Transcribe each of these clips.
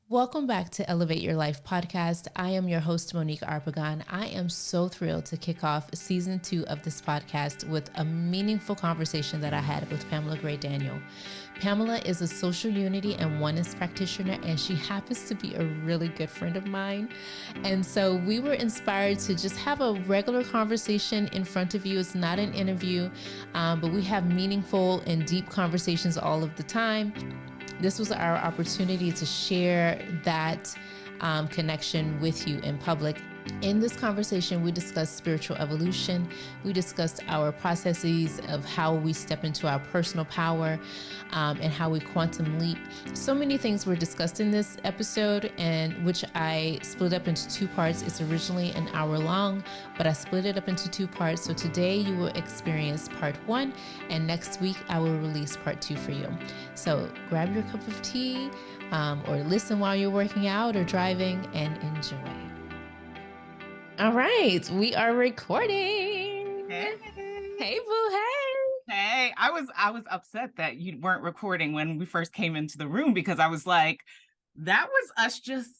Welcome back to Elevate Your Life podcast. I am your host, Monique Arpagon. I am so thrilled to kick off season 2 of this podcast with a meaningful conversation that I had with Pamela Gray Daniel. Pamela is a social unity and oneness practitioner, and she happens to be a really good friend of mine. And so we were inspired to just have a regular conversation in front of you. It's not an interview, but we have meaningful and deep conversations all of the time. This was our opportunity to share that connection with you in public. In this conversation, we discussed spiritual evolution. We discussed our processes of how we step into our personal power and how we quantum leap. So many things were discussed in this episode, and which I split up into 2 parts. It's originally an hour long, but I split it up into 2 parts. So today you will experience part 1, and next week I will release part 2 for you. So grab your cup of tea or listen while you're working out or driving and enjoy. All right, we are recording. Hey, boo, hey. Hey, I was upset that you weren't recording when we first came into the room, because I was like, that was us just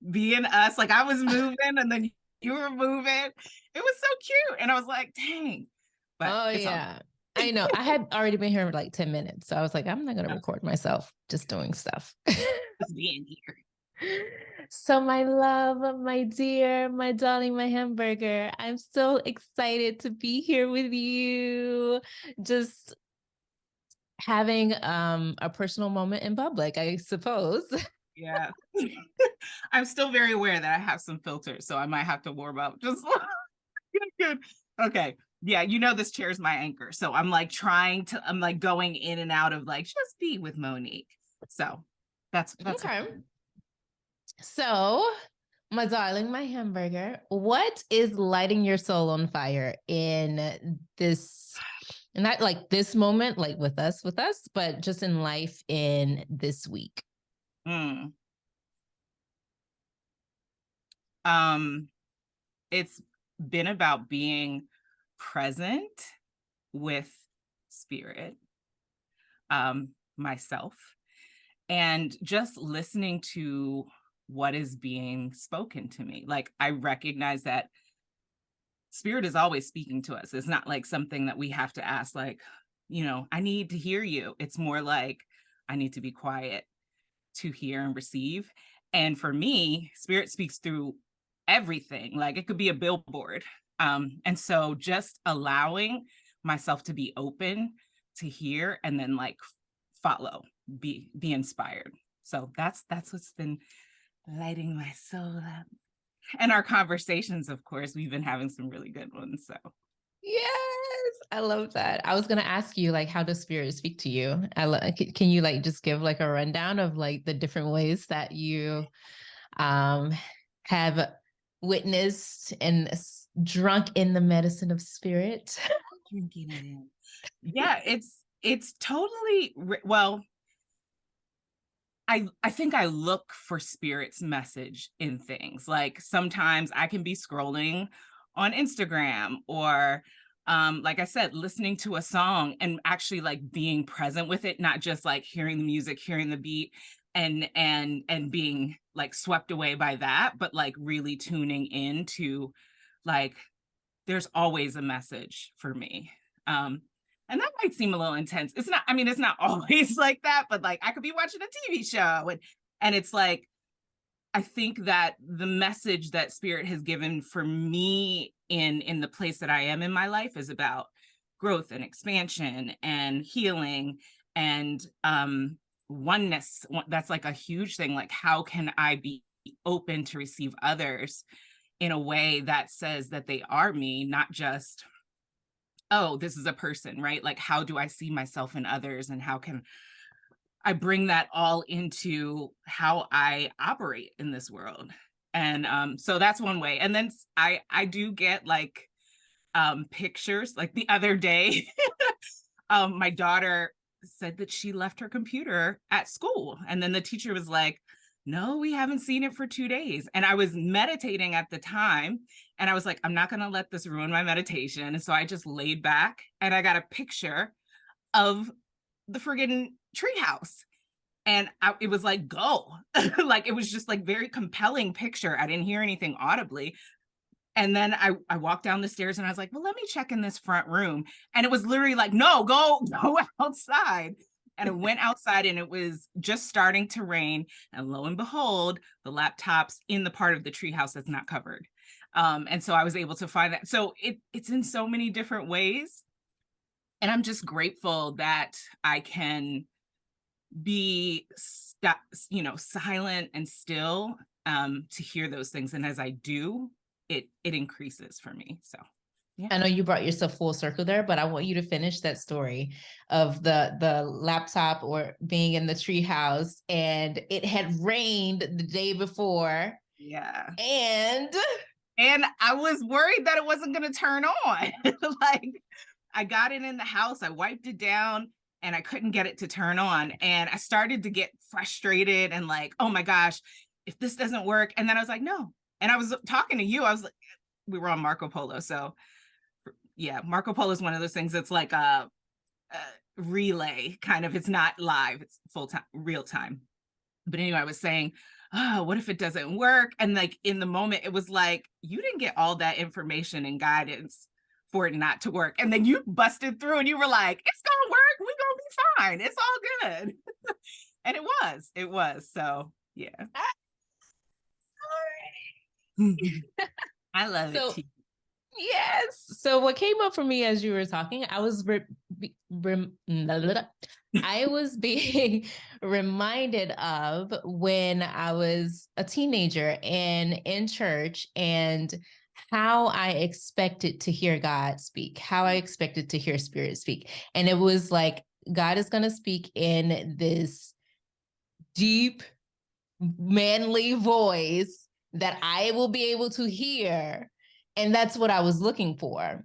being us. Like, I was moving and then you were moving. It was so cute. And I was like, dang. But yeah. I know. I had already been here for like 10 minutes. So I was like, I'm not going to record myself just doing stuff. Just being here. So my love, my dear, my darling, my hamburger, I'm so excited to be here with you. Just having a personal moment in public, I suppose. Yeah. I'm still very aware that I have some filters, so I might have to warm up. Just good. Okay. Yeah, this chair is my anchor. So I'm like I'm like going in and out of like, just be with Monique. So that's okay. So, my darling, my hamburger, what is lighting your soul on fire in this, not like this moment, like with us, but just in life in this week? It's been about being present with spirit, myself, and just listening to what is being spoken to me. Like, I recognize that spirit is always speaking to us. It's not like something that we have to ask, like, I need to hear you. It's more like, I need to be quiet to hear and receive. And for me, spirit speaks through everything. Like, it could be a billboard. And so just allowing myself to be open to hear and then like follow, be inspired. So that's what's been lighting my soul up. And our conversations, of course, we've been having some really good ones. So yes, I love that. I was going to ask you, like, how does spirit speak to you? Can you like just give like a rundown of like the different ways that you have witnessed and drunk in the medicine of spirit? Drinking it in. Yeah, it's totally, well, I think I look for spirit's message in things. Like, sometimes I can be scrolling on Instagram or like I said, listening to a song and actually like being present with it, not just like hearing the music, hearing the beat and being like swept away by that, but like really tuning into like, there's always a message for me. And that might seem a little intense. It's not, I mean, it's not always like that, but like, I could be watching a TV show and it's like, I think that the message that spirit has given for me in the place that I am in my life is about growth and expansion and healing and oneness. That's like a huge thing. Like, how can I be open to receive others in a way that says that they are me, not just, oh, this is a person, right? Like, how do I see myself in others, and how can I bring that all into how I operate in this world? And so that's one way. And then I do get like pictures. Like the other day, my daughter said that she left her computer at school, and then the teacher was like, no, we haven't seen it for 2 days. And I was meditating at the time, and I was like, I'm not going to let this ruin my meditation. And so I just laid back and I got a picture of the friggin' treehouse. And it was like, go. Like, it was just like very compelling picture. I didn't hear anything audibly. And then I walked down the stairs and I was like, well, let me check in this front room. And it was literally like, no, go outside. And I went outside and it was just starting to rain. And lo and behold, the laptop's in the part of the treehouse that's not covered. And so I was able to find that. So it's in so many different ways. And I'm just grateful that I can be silent and still to hear those things. And as I do, it increases for me. So yeah. I know you brought yourself full circle there, but I want you to finish that story of the laptop or being in the treehouse, and it had rained the day before. Yeah. And I was worried that it wasn't going to turn on. Like, I got it in the house, I wiped it down, and I couldn't get it to turn on. And I started to get frustrated and like, oh my gosh, if this doesn't work. And then I was like, no. And I was talking to you. I was like, we were on Marco Polo. So yeah, Marco Polo is one of those things that's like a relay kind of. It's not live, it's full time, real time. But anyway, I was saying, oh, what if it doesn't work? And like in the moment, it was like, you didn't get all that information and guidance for it not to work. And then you busted through and you were like, it's gonna work. We're gonna be fine. It's all good. And it was. So yeah. I love it too. Yes. So what came up for me as you were talking, I was I was being reminded of when I was a teenager and in church, and how I expected to hear God speak, how I expected to hear Spirit speak. And it was like, God is going to speak in this deep, manly voice that I will be able to hear. And that's what I was looking for.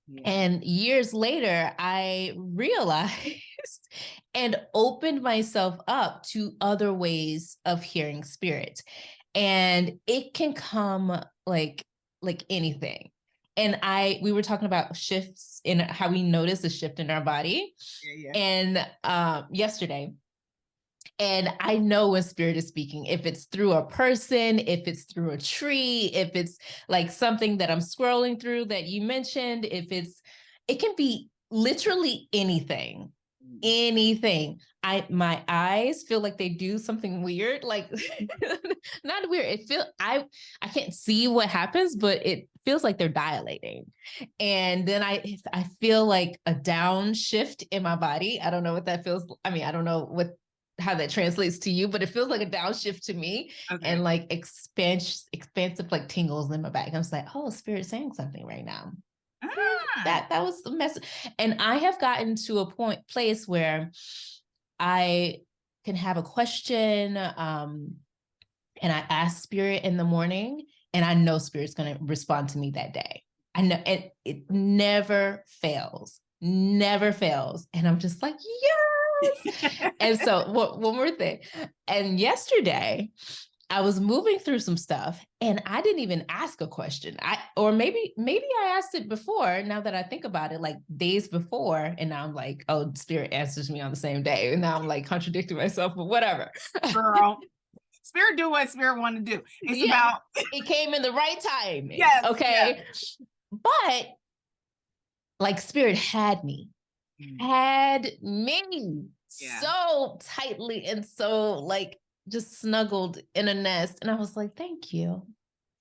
Yeah. And years later, I realized and opened myself up to other ways of hearing Spirit. And it can come like anything. And we were talking about shifts in how we notice a shift in our body. Yeah. And yesterday, and I know when Spirit is speaking, if it's through a person, if it's through a tree, if it's like something that I'm scrolling through that you mentioned, it can be literally anything. My eyes feel like they do something weird, like not weird. I can't see what happens, but it feels like they're dilating. And then I feel like a downshift in my body. I don't know what that feels. I mean, I don't know how that translates to you, but it feels like a downshift to me. Okay. And like expansive like tingles in my back. I'm just like, oh, Spirit's saying something right now. That was the message. And I have gotten to a place where I can have a question, and I ask Spirit in the morning, and I know Spirit's going to respond to me that day. I know, and it never fails. And I'm just like, yes. And so one more thing. And yesterday, I was moving through some stuff and I didn't even ask a question. Maybe I asked it before, now that I think about it, like days before. And now I'm like, oh, Spirit answers me on the same day. And now I'm like contradicting myself, but whatever. Girl, Spirit do what Spirit want to do. It's about... It came in the right time. Yes. Okay. Yeah. But like Spirit had me so tightly and so like just snuggled in a nest. And I was like, thank you.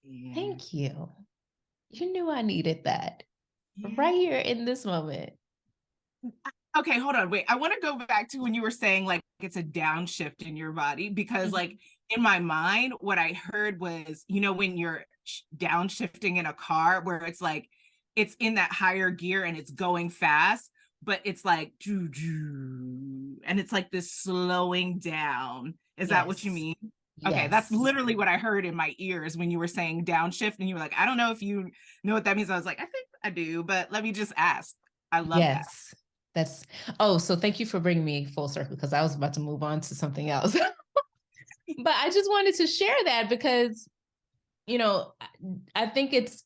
Yeah. Thank you. You knew I needed that right here in this moment. Okay, hold on. Wait, I want to go back to when you were saying like it's a downshift in your body, because like in my mind, what I heard was, when you're downshifting in a car where it's like, it's in that higher gear and it's going fast, but it's like, and it's like this slowing down. Is that what you mean? Yes. Okay, that's literally what I heard in my ears when you were saying downshift, and you were like, I don't know if you know what that means. I was like, I think I do, but let me just ask. I love that. So thank you for bringing me full circle, because I was about to move on to something else. But I just wanted to share that because, I think it's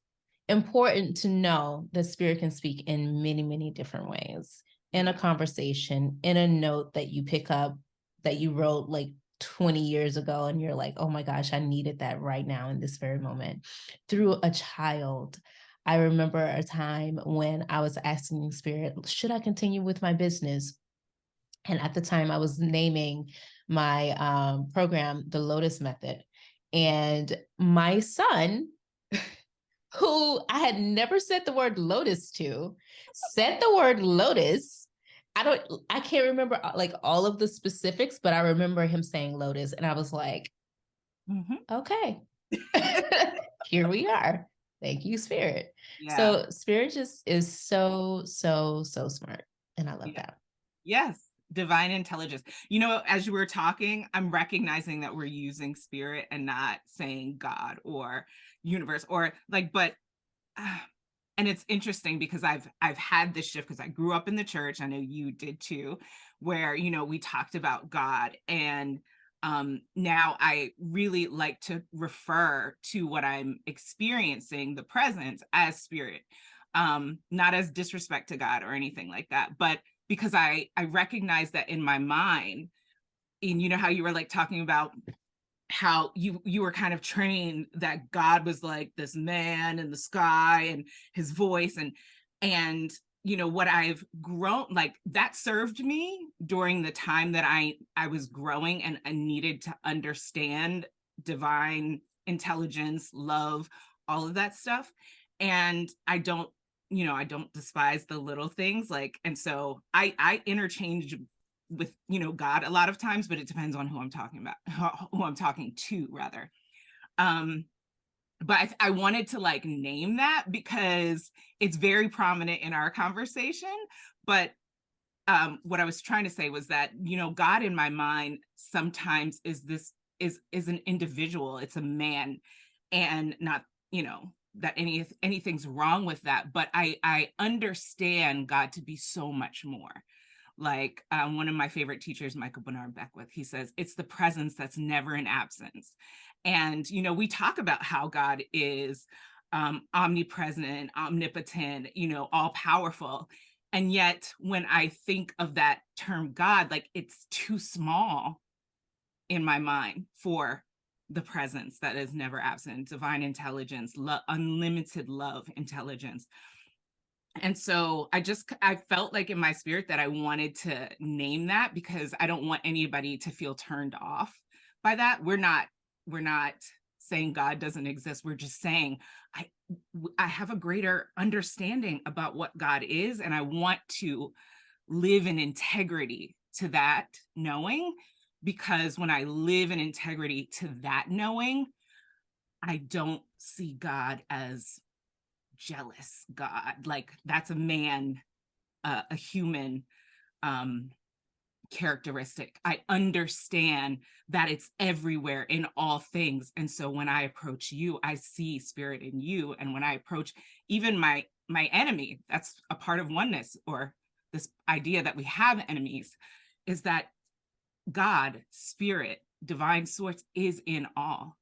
important to know that Spirit can speak in many, many different ways, in a conversation, in a note that you pick up that you wrote like 20 years ago, and you're like, oh my gosh, I needed that right now in this very moment, through a child. I remember a time when I was asking Spirit, should I continue with my business? And at the time, I was naming my program the Lotus Method. And my son, who I had never said the word lotus to, said the word lotus. I can't remember like all of the specifics, but I remember him saying lotus. And I was like, okay, here we are. Thank you, Spirit. Yeah. So Spirit just is so, so, so smart. And I love that. Yes. Divine intelligence. You know, as you were talking, I'm recognizing that we're using spirit and not saying God or universe or like, but and it's interesting because I've had this shift because I grew up in the church. I know you did too, where, you know, we talked about God, and now I really like to refer to what I'm experiencing, the presence, as spirit, not as disrespect to God or anything like that, but because I recognize that in my mind. And you know how you were like talking about how you were kind of trained that God was like this man in the sky and his voice, and you know what I've grown, like that served me during the time that I was growing, and I needed to understand divine intelligence, love, all of that stuff. And I don't, you know, I don't despise the little things, like, and so I interchange with, you know, God a lot of times, but it depends on who I'm talking about, who I'm talking to rather. But I wanted to like name that because it's very prominent in our conversation. But what I was trying to say was that, you know, God in my mind sometimes is an individual. It's a man, and not, you know, that anything's wrong with that. But I understand God to be so much more. Like one of my favorite teachers, Michael Bernard Beckwith, he says, it's the presence that's never in absence. And, you know, we talk about how God is omnipresent, omnipotent, you know, all powerful. And yet when I think of that term God, like it's too small in my mind for the presence that is never absent, divine intelligence, unlimited love, intelligence. And so I felt like in my spirit that I wanted to name that, because I don't want anybody to feel turned off by that. We're not saying God doesn't exist. We're just saying I have a greater understanding about what God is, and I want to live in integrity to that knowing, because when I live in integrity to that knowing, I don't see God as jealous God, like that's a man, a human characteristic. I understand that it's everywhere in all things. And so when I approach you, I see spirit in you. And when I approach even my enemy, that's a part of oneness, or this idea that we have enemies, is that God, spirit, divine source is in all.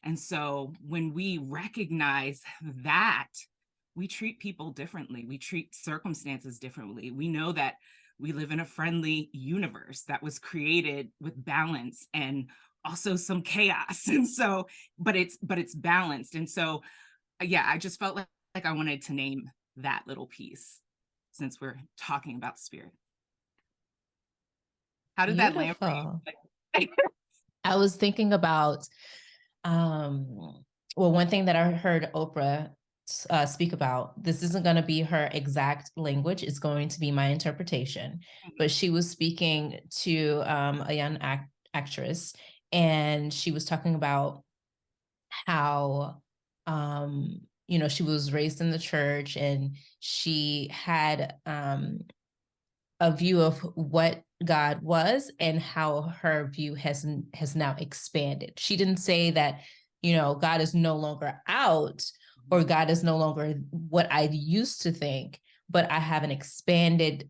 And so when we recognize that, we treat people differently. We treat circumstances differently. We know that we live in a friendly universe that was created with balance and also some chaos. And so, but it's balanced. And so, yeah, I just felt like I wanted to name that little piece since we're talking about spirit. How did that land for you? I was thinking about, well, one thing that I heard Oprah speak about, this isn't going to be her exact language, it's going to be my interpretation, but she was speaking to a young actress, and she was talking about how you know, she was raised in the church, and she had a view of what God was, and how her view has now expanded. She didn't say that, you know, God is no longer out, or God is no longer what I used to think, but I have an expanded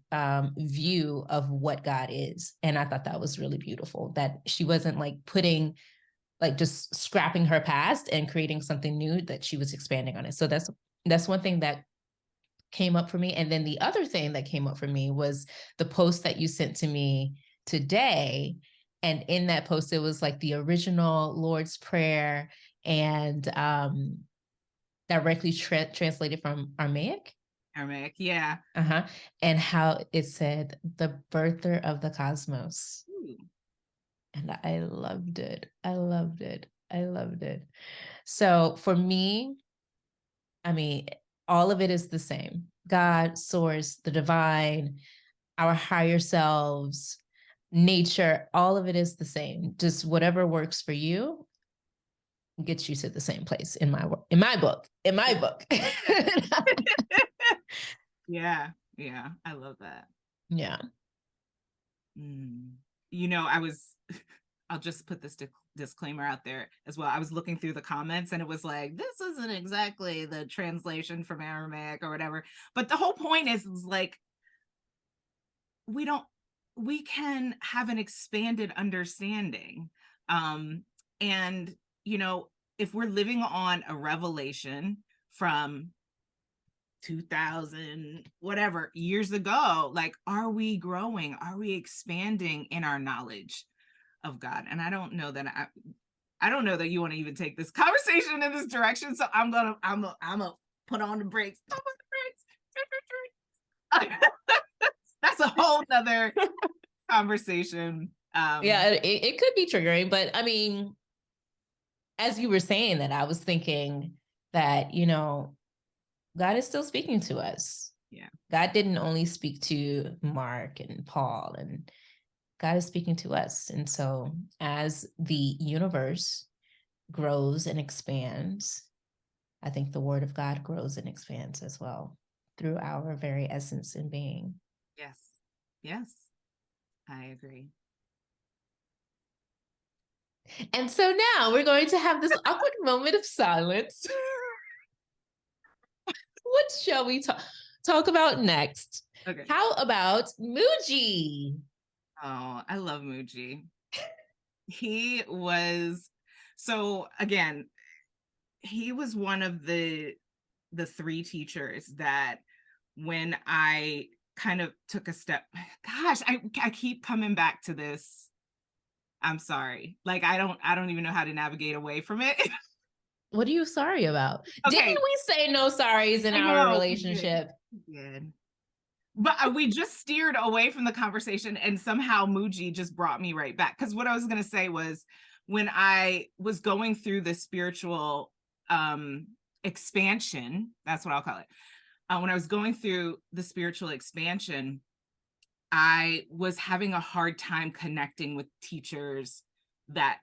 view of what God is. And I thought that was really beautiful, that she wasn't like putting, like just scrapping her past and creating something new, that she was expanding on it. So that's one thing that came up for me. And then the other thing that came up for me was the post that you sent to me today. And in that post, it was like the original Lord's Prayer and directly translated from Aramaic. Aramaic, yeah. Uh-huh. And how it said, the birther of the cosmos. Ooh. And I loved it. I loved it. I loved it. So for me, I mean, all of it is the same. God, source, the divine, our higher selves, nature, all of it is the same. Just whatever works for you gets you to the same place in my book. Yeah. Yeah. I love that. Yeah. You know, I'll just put this disclaimer out there as well. I was looking through the comments and it was like, this isn't exactly the translation from Aramaic or whatever. But the whole point is like, we can have an expanded understanding. And, you know, if we're living on a revelation from 2000 whatever years ago, like, are we growing? Are we expanding in our knowledge of God? And I don't know that you want to even take this conversation in this direction, so I'm gonna put on the brakes. That's a whole nother conversation. Yeah, it could be triggering, but I mean, as you were saying that, I was thinking that, you know, God is still speaking to us. Yeah. God didn't only speak to Mark and Paul, and God is speaking to us. And so as the universe grows and expands, I think the word of God grows and expands as well through our very essence and being. Yes. Yes. I agree. And so now we're going to have this awkward moment of silence. What shall we talk about next? Okay. How about Muji? Oh, I love Muji. He was, so again, he was one of the three teachers that when I kind of took a step, gosh, I keep coming back to this. I'm sorry. Like, I don't even know how to navigate away from it. What are you sorry about? Okay. Didn't we say no sorries in our relationship? We did. But we just steered away from the conversation and somehow Muji just brought me right back. Because what I was going to say was, when I was going through the spiritual expansion, that's what I'll call it. When I was going through the spiritual expansion, I was having a hard time connecting with teachers that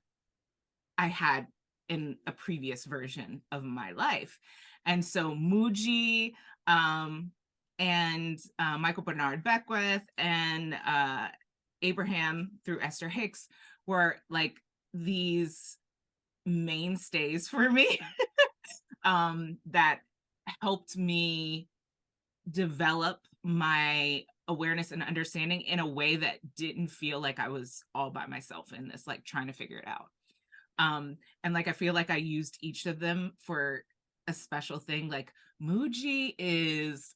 I had in a previous version of my life. And so Muji and Michael Bernard Beckwith and Abraham through Esther Hicks were like these mainstays for me that helped me develop my awareness and understanding in a way that didn't feel like I was all by myself in this, like trying to figure it out. And like, I feel like I used each of them for a special thing. Like Muji is,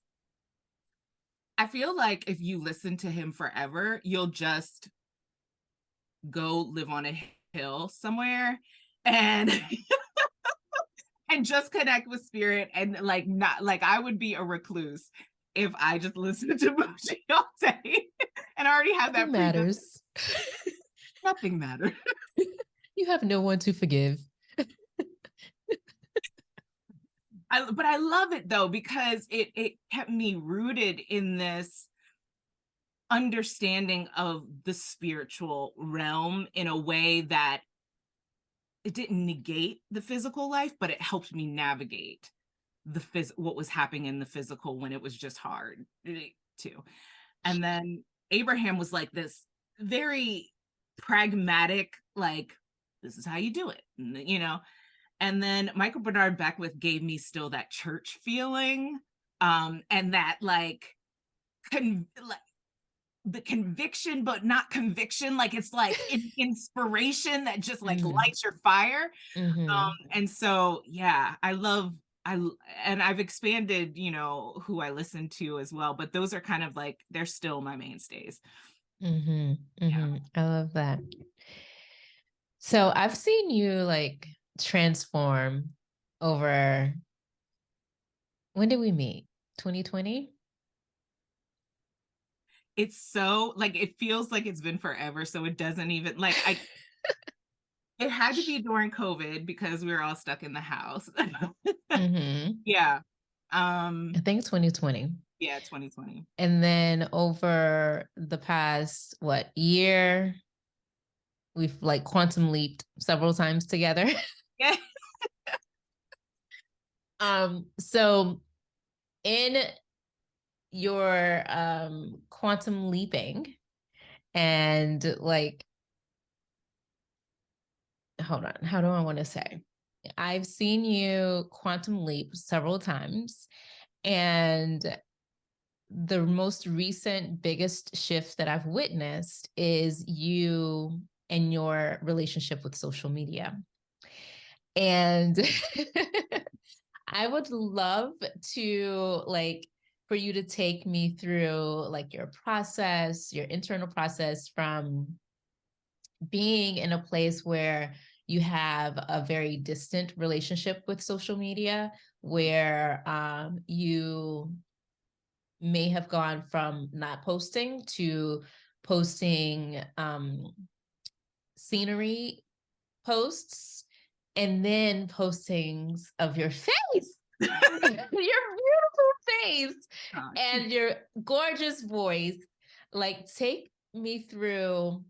I feel like if you listen to him forever, you'll just go live on a hill somewhere and and just connect with spirit, and like, not like, I would be a recluse if I just listened to Muji all day and I already have Nothing that matters. Nothing matters. You have no one to forgive. But I love it though, because it kept me rooted in this understanding of the spiritual realm in a way that it didn't negate the physical life, but it helped me navigate what was happening in the physical when it was just hard too. And then Abraham was like this very pragmatic, like, this is how you do it, you know. And then Michael Bernard Beckwith gave me still that church feeling, and that like the conviction, but not conviction. Like, it's like inspiration that just like lights your fire. And so, yeah, and I've expanded, you know, who I listen to as well, but those are kind of like, they're still my mainstays. Mm-hmm. Yeah. Mm-hmm. I love that. So I've seen you like transform over, when did we meet? 2020? It's so like it feels like it's been forever. So it doesn't even like I it had to be during COVID because we were all stuck in the house. Mm-hmm. Yeah. I think 2020. Yeah, 2020. And then over the past, what, year, we've like quantum leaped several times together. Yeah. So in your quantum leaping and like, hold on, how do I want to say? I've seen you quantum leap several times, and the most recent biggest shift that I've witnessed is you and your relationship with social media. And I would love to like for you to take me through like your process, your internal process from being in a place where you have a very distant relationship with social media, where you may have gone from not posting to posting scenery posts and then postings of your face, your beautiful face, and your gorgeous voice. Like, take me through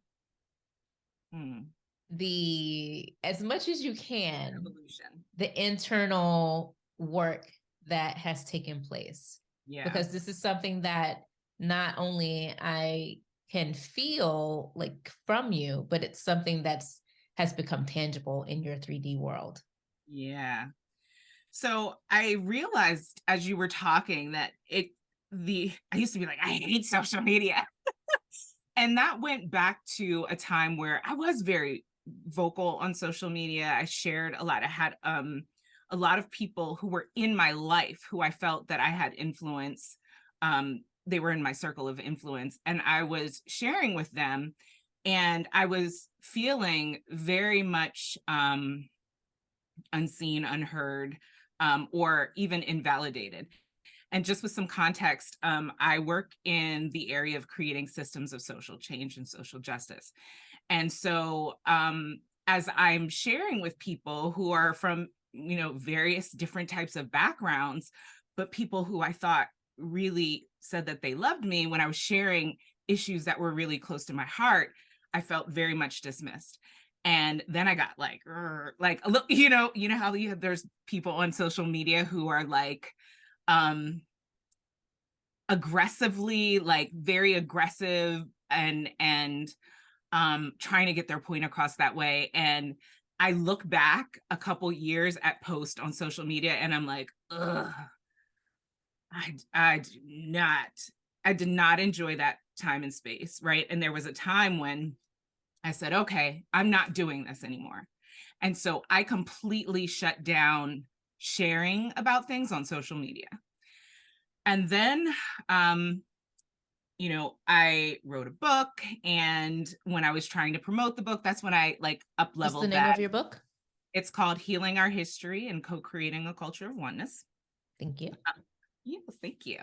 Mm, the, as much as you can, evolution. the internal work that has taken place. Yeah. Because this is something that not only I can feel like from you, but it's something that's has become tangible in your 3D world. Yeah. So I realized as you were talking that I used to be like, I hate social media. And that went back to a time where I was very vocal on social media. I shared a lot. I had a lot of people who were in my life who I felt that I had influence. They were in my circle of influence, and I was sharing with them, and I was feeling very much unseen, unheard, or even invalidated. And just with some context, I work in the area of creating systems of social change and social justice. And so, as I'm sharing with people who are from, various different types of backgrounds, but people who I thought really said that they loved me when I was sharing issues that were really close to my heart, I felt very much dismissed. And then I got like a little, how there's people on social media who are like, aggressively, like very aggressive and trying to get their point across that way. And I look back a couple years at post on social media and I'm like, ugh, I did not enjoy that time and space, right? And there was a time when I said, okay, I'm not doing this anymore. And so I completely shut down sharing about things on social media. And then I wrote a book, and when I was trying to promote the book, that's when I like up What's the leveled name that. of your book? It's called Healing Our History and Co-Creating a Culture of Oneness. Thank you. Yes, thank you.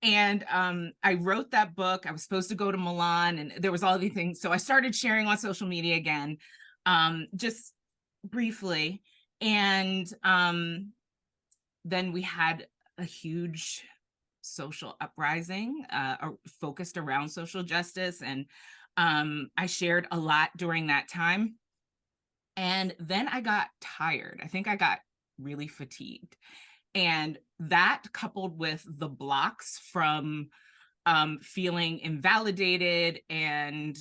And I wrote that book. I was supposed to go to Milan, and there was all these things. So I started sharing on social media again, just briefly. And then we had a huge social uprising focused around social justice. And I shared a lot during that time. And then I got tired. I think I got really fatigued. And that coupled with the blocks from feeling invalidated and,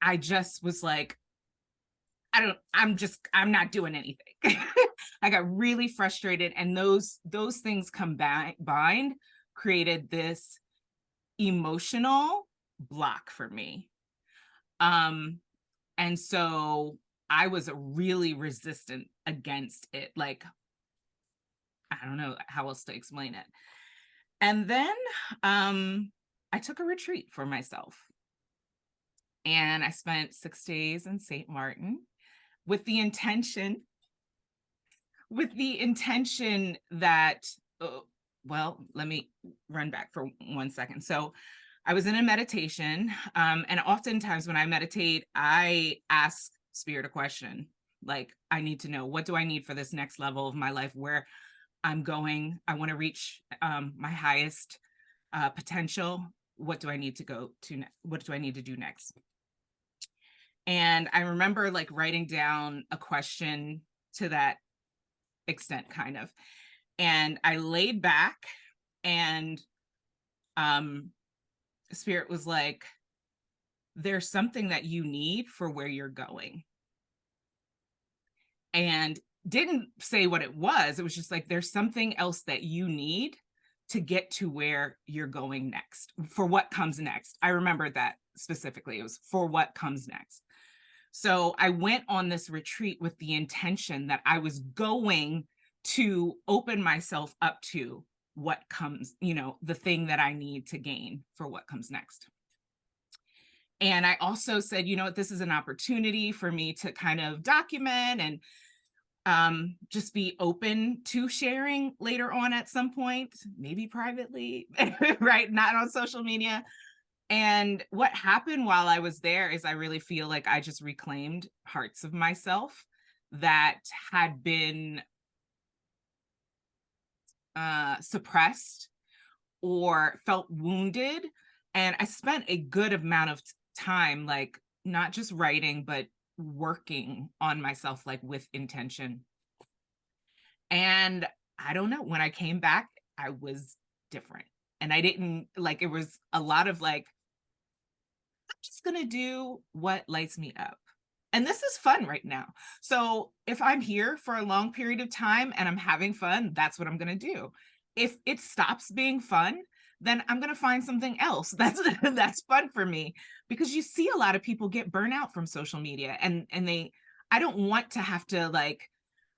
I just was like, I'm not doing anything. I got really frustrated, and those things combined created this emotional block for me. Um, and so I was really resistant against it. Like, I don't know how else to explain it. And then I took a retreat for myself. And I spent 6 days in St. Martin with the intention that, well, let me run back for 1 second. So I was in a meditation, and oftentimes when I meditate, I ask spirit a question. Like, I need to know, what do I need for this next level of my life, where I'm going? I want to reach my highest potential. What do I need to go to? What do I need to do next? And I remember like writing down a question to that extent, kind of. And I laid back, and spirit was like, there's something that you need for where you're going. And didn't say what it was. It was just like, there's something else that you need to get to where you're going next, for what comes next. I remember that specifically. It was for what comes next. So I went on this retreat with the intention that I was going to open myself up to what comes, the thing that I need to gain for what comes next. And I also said, this is an opportunity for me to kind of document and just be open to sharing later on at some point, maybe privately, right? Not on social media. And what happened while I was there is I really feel like I just reclaimed parts of myself that had been suppressed or felt wounded. And I spent a good amount of time, like not just writing, but working on myself, like with intention. And I don't know, when I came back, I was different. And I didn't like, it was a lot of like, I'm just going to do what lights me up. And this is fun right now. So if I'm here for a long period of time and I'm having fun, that's what I'm going to do. If it stops being fun, then I'm going to find something else that's fun for me, because you see a lot of people get burnout from social media, and I don't want to have to like,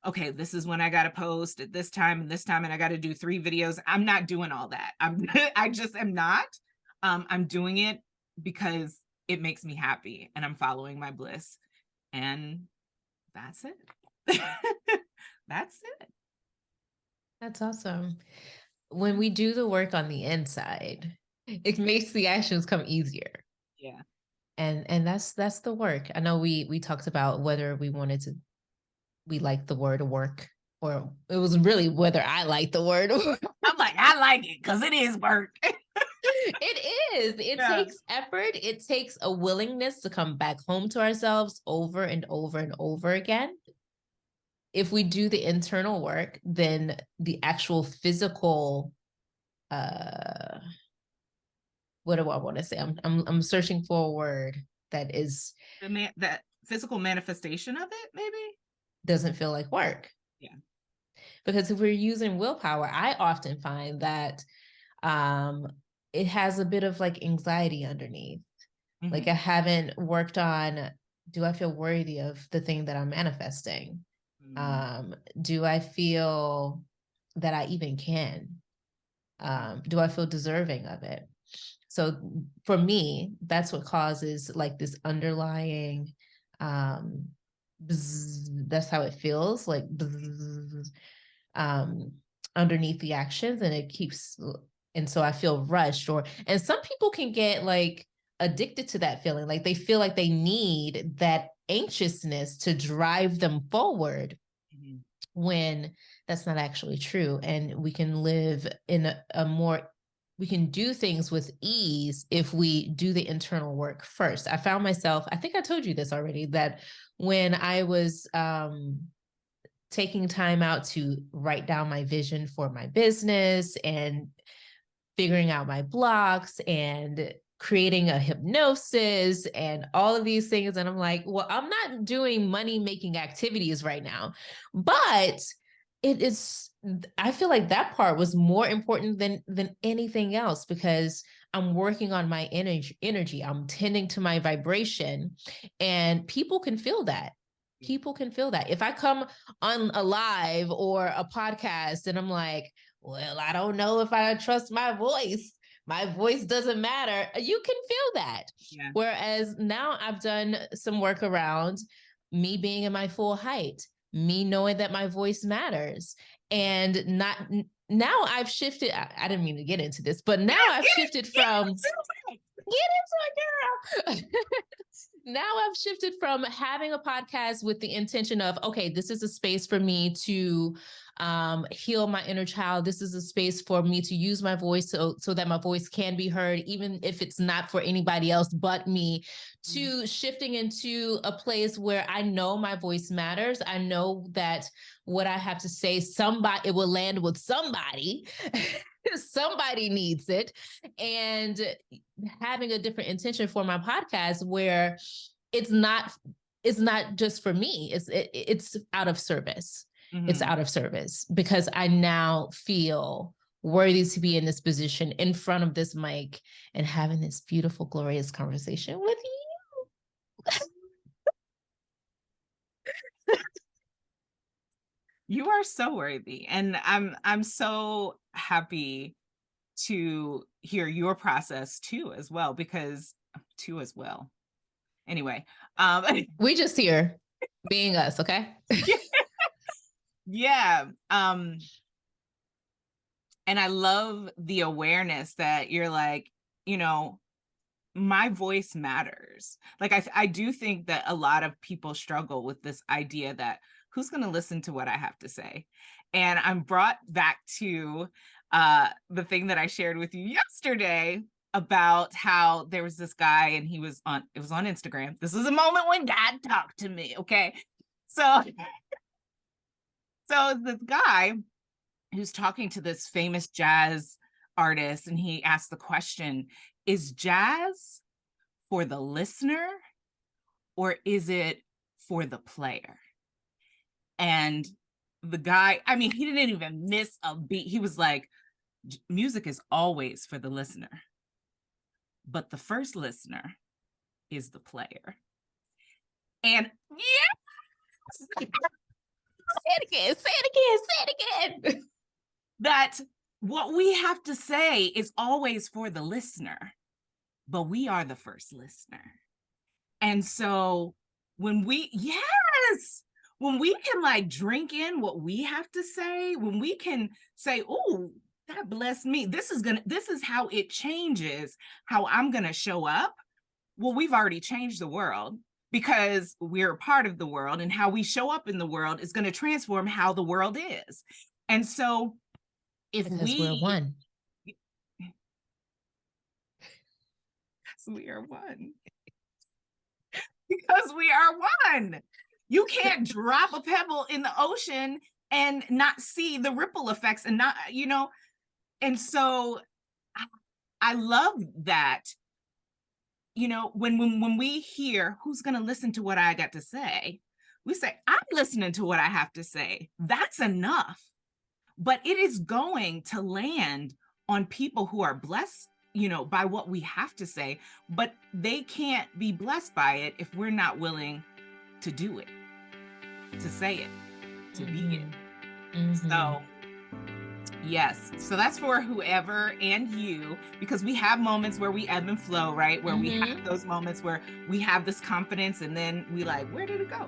okay, this is when I got to post at this time and this time, and I got to do 3 videos. I'm not doing all that. I just am not. I'm doing it because it makes me happy and I'm following my bliss. And that's it. That's it. That's awesome. When we do the work on the inside, it makes the actions come easier. Yeah. And that's the work. I know we talked about whether we like the word work, or it was really whether I like the word work. I'm like, I like it because it is work. It is. It takes effort. It takes a willingness to come back home to ourselves over and over and over again. If we do the internal work, then the actual physical, what do I want to say? I'm searching for a word that is that physical manifestation of it, maybe doesn't feel like work. Yeah. Because if we're using willpower, I often find that it has a bit of like anxiety underneath. Mm-hmm. Like I haven't worked on, do I feel worthy of the thing that I'm manifesting? Mm-hmm. Do I feel that I even can? Do I feel deserving of it? So for me, that's what causes like this underlying, bzz, that's how it feels, like bzz, underneath the actions, and it keeps, and so I feel rushed, and some people can get like addicted to that feeling, like they feel like they need that anxiousness to drive them forward, mm-hmm. when that's not actually true. And we can live in we can do things with ease if we do the internal work first. I found myself, I think I told you this already, that when I was taking time out to write down my vision for my business and figuring out my blocks and creating a hypnosis and all of these things. And I'm like, well, I'm not doing money-making activities right now, but it is, I feel like that part was more important than anything else, because I'm working on my energy. I'm tending to my vibration, and people can feel that. People can feel that. If I come on a live or a podcast and I'm like, well, I don't know if I trust my voice, my voice doesn't matter. You can feel that. Yeah. Whereas now I've done some work around me being in my full height, me knowing that my voice matters, and not now I've shifted. I didn't mean to get into this, but now I've shifted from get into it, girl. Now I've shifted from having a podcast with the intention of, okay, this is a space for me to heal my inner child. This is a space for me to use my voice so that my voice can be heard, even if it's not for anybody else but me, to shifting into a place where I know my voice matters. I know that what I have to say, it will land with somebody. Somebody needs it. And having a different intention for my podcast where it's not just for me. It's out of service. Mm-hmm. It's out of service because I now feel worthy to be in this position in front of this mic and having this beautiful, glorious conversation with you. You are so worthy. And I'm so happy to hear your process too as well. Anyway, we just here being us, okay? Yeah. And I love the awareness that you're like, you know, my voice matters. Like I do think that a lot of people struggle with this idea that who's going to listen to what I have to say? And I'm brought back to the thing that I shared with you yesterday about how there was this guy and it was on Instagram. This was a moment when God talked to me. Okay. So the guy who's talking to this famous jazz artist, and he asked the question, is jazz for the listener or is it for the player? And the guy, I mean, he didn't even miss a beat. He was like, music is always for the listener, but the first listener is the player. And yes! Say it again. That what we have to say is always for the listener, but we are the first listener. And so when we can like drink in what we have to say, when we can say, oh, that blessed me. This is how it changes how I'm going to show up. Well, we've already changed the world because we're a part of the world, and how we show up in the world is going to transform how the world is. And so we're one. We are one. Because we are one. You can't drop a pebble in the ocean and not see the ripple effects and not, you know. And so I love that, you know, when we hear who's going to listen to what I got to say, we say, I'm listening to what I have to say. That's enough. But it is going to land on people who are blessed, you know, by what we have to say, but they can't be blessed by it if we're not willing to do it, to say it, to be it. Mm-hmm. So yes, so that's for whoever and you, because we have moments where we ebb and flow, right? Where we have those moments where we have this confidence and then we like, where did it go?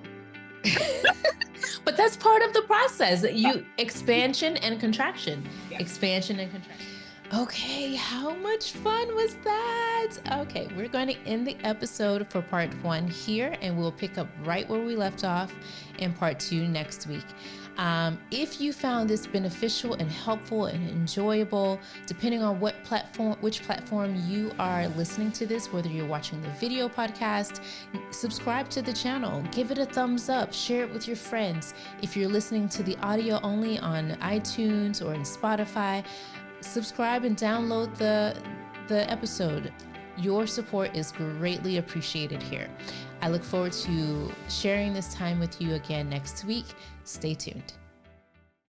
But that's part of the process. Expansion and contraction. Yes. Expansion and contraction. Okay, how much fun was that? Okay, we're going to end the episode for part 1 here, and we'll pick up right where we left off in part 2 next week. If you found this beneficial and helpful and enjoyable, depending on which platform you are listening to this, whether you're watching the video podcast, subscribe to the channel, give it a thumbs up, share it with your friends. If you're listening to the audio only on iTunes or in Spotify, subscribe and download the episode. Your support is greatly appreciated here. I look forward to sharing this time with you again next week. Stay tuned.